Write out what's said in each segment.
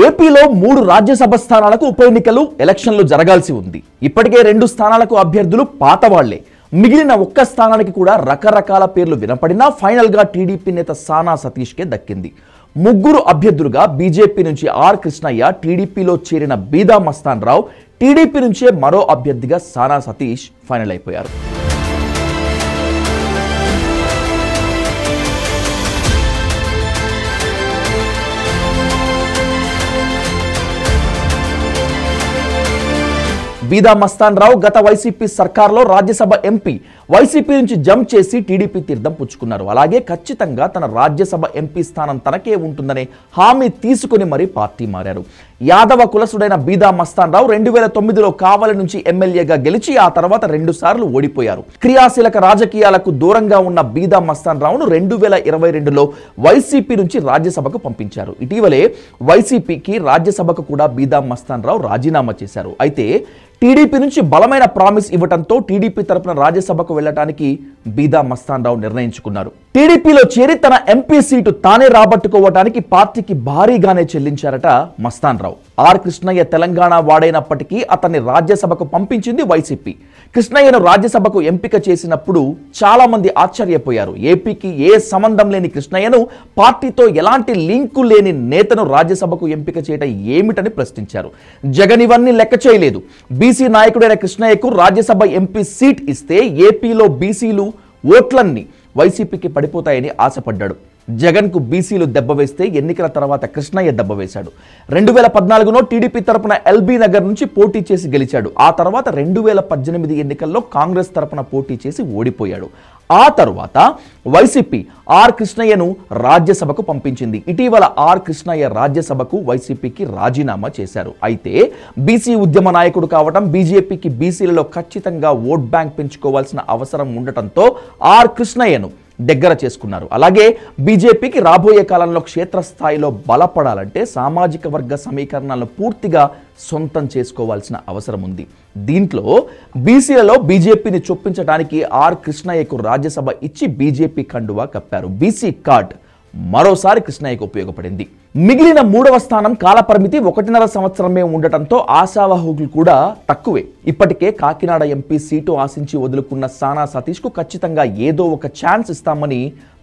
ఏపీలో 3 రాజ్యసభ స్థానాలకు ఉప ఎలక్షన్లు జరగాల్సి ఉంది. ఇప్పటికే 2 స్థానాలకు అభ్యర్థులు పాతవాళ్లే. మిగిలిన ఒక్క స్థానానికి కూడా రకరకాల పేర్లు వినపడినా ఫైనల్ గా టీడీపీ నేత సానా సతీష్ కే దక్కింది. ముగ్గురు అభ్యర్థులుగా బీజేపీ నుంచి ఆర్ కృష్ణయ్య, టీడీపీలో చేరిన బీదా మస్తాన్ రావు, టీడీపీ నుంచే మరో అభ్యర్థిగా సానా సతీష్ ఫైనల్ అయిపోయారు. బీదా మస్తాన్ రావు గత వైసీపీ సర్కార్లో రాజ్యసభ ఎంపీ, వైసీపీ నుంచి జంప్ చేసి టీడీపీ తీర్థం పుచ్చుకున్నారు. అలాగే ఖచ్చితంగా తన రాజ్యసభ ఎంపీ స్థానం తనకే ఉంటుందనే హామీ తీసుకుని మరీ పార్టీ మారారు. యాదవ కులసుడైన బీదా మస్తాన్ రావు 2009లో కావలి నుంచి ఎమ్మెల్యేగా గెలిచి ఆ తర్వాత 2 సార్లు ఓడిపోయారు. క్రియాశీలక రాజకీయాలకు దూరంగా ఉన్న బీదా మస్తాన్ రావును 2022లో వైసీపీ నుంచి రాజ్యసభకు పంపించారు. ఇటీవలే వైసీపీకి రాజ్యసభకు కూడా బీదా మస్తాన్ రావు రాజీనామా చేశారు. అయితే టీడీపీ నుంచి బలమైన ప్రామిస్ ఇవ్వడంతో టీడీపీ తరపున రాజ్యసభకు వెళ్లడానికి బీదా మస్తాన్ రావు నిర్ణయించుకున్నారు. టీడీపీలో చేరి తన ఎంపీ సీటు తానే రాబట్టుకోవడానికి పార్టీకి భారీగానే చెల్లించారట మస్తాన్ రావు. ఆర్ కృష్ణయ్య తెలంగాణ వాడైనప్పటికీ అతన్ని రాజ్యసభకు పంపించింది వైసీపీ. కృష్ణయ్యను రాజ్యసభకు ఎంపిక చేసినప్పుడు చాలా మంది ఆశ్చర్యపోయారు. ఏపీకి ఏ సంబంధం లేని కృష్ణయ్యను, పార్టీతో ఎలాంటి లింకు లేని నేతను రాజ్యసభకు ఎంపిక చేయడం ఏమిటని ప్రశ్నించారు. జగన్ ఇవన్నీ లెక్క చేయలేదు. బీసీ నాయకుడైన కృష్ణయ్యకు రాజ్యసభ ఎంపీ సీట్ ఇస్తే ఏపీలో బీసీలు ఓట్లన్నీ వైసీపీకి పడిపోతాయని ఆశపడ్డాడు. జగన్ కు బీసీలు దెబ్బ వేస్తే ఎన్నికల తర్వాత కృష్ణయ్య దెబ్బ వేశాడు. 2014లో టీడీపీ తరపున ఎల్బీ నగర్ నుంచి పోటీ చేసి గెలిచాడు. ఆ తర్వాత 2018 ఎన్నికల్లో కాంగ్రెస్ తరపున పోటీ చేసి ఓడిపోయాడు. ఆ తర్వాత వైసీపీ ఆర్ కృష్ణయ్యను రాజ్యసభకు పంపించింది. ఇటీవల ఆర్ కృష్ణయ్య రాజ్యసభకు వైసీపీకి రాజీనామా చేశారు. అయితే బీసీ ఉద్యమ నాయకుడు కావడం, బీజేపీకి బీసీలలో ఖచ్చితంగా ఓట్ బ్యాంక్ పెంచుకోవాల్సిన అవసరం ఉండటంతో ఆర్ కృష్ణయ్యను దగ్గర చేసుకున్నారు. అలాగే బీజేపీకి రాబోయే కాలంలో క్షేత్రస్థాయిలో బలపడాలంటే సామాజిక వర్గ సమీకరణాలను పూర్తిగా సొంతం చేసుకోవాల్సిన అవసరం ఉంది. దీంట్లో బీసీలలో బీజేపీని చొప్పించడానికి ఆర్ కృష్ణయ్యకు రాజ్యసభ ఇచ్చి బీజేపీ కండువా కప్పారు. బీసీ కార్డ్ మరోసారి కృష్ణయ్యకు ఉపయోగపడింది. మిగిలిన 3వ స్థానం కాలపరిమితి 1.5 సంవత్సరమే ఉండటంతో ఆశావాహుకులు కూడా తక్కువే. ఇప్పటికే కాకినాడ ఎంపీ సీటు ఆశించి వదులుకున్న సానా సతీష్ కు ఖచ్చితంగా ఏదో ఒక ఛాన్స్ ఇస్తామని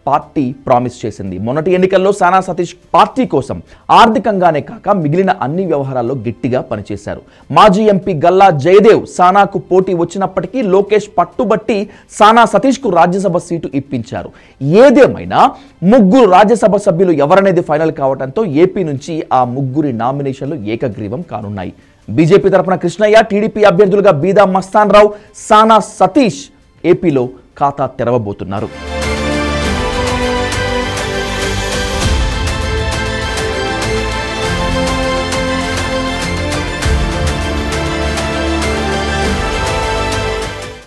పార్టీ ప్రామిస్ చేసింది. మొన్నటి ఎన్నికల్లో సానా సతీష్ పార్టీ కోసం ఆర్థికంగానే కాక మిగిలిన అన్ని వ్యవహారాల్లో గట్టిగా పనిచేశారు. మాజీ ఎంపీ గల్లా జయదేవ్ సానాకు పోటీ వచ్చినప్పటికీ లోకేష్ పట్టుబట్టి సానా సతీష్ కు రాజ్యసభ సీటు ఇప్పించారు. ఏదేమైనా 3 రాజ్యసభ సభ్యులు ఎవరనేది ఫైనల్ కావడంతో ఏపీ నుంచి ఆ 3 నామినేషన్లు ఏకగ్రీవం కానున్నాయి. బీజేపీ తరపున కృష్ణయ్య, టీడీపీ అభ్యర్థులుగా బీదా మస్తాన్ రావు, సానా సతీష్ ఏపీలో ఖాతా తెరవబోతున్నారు.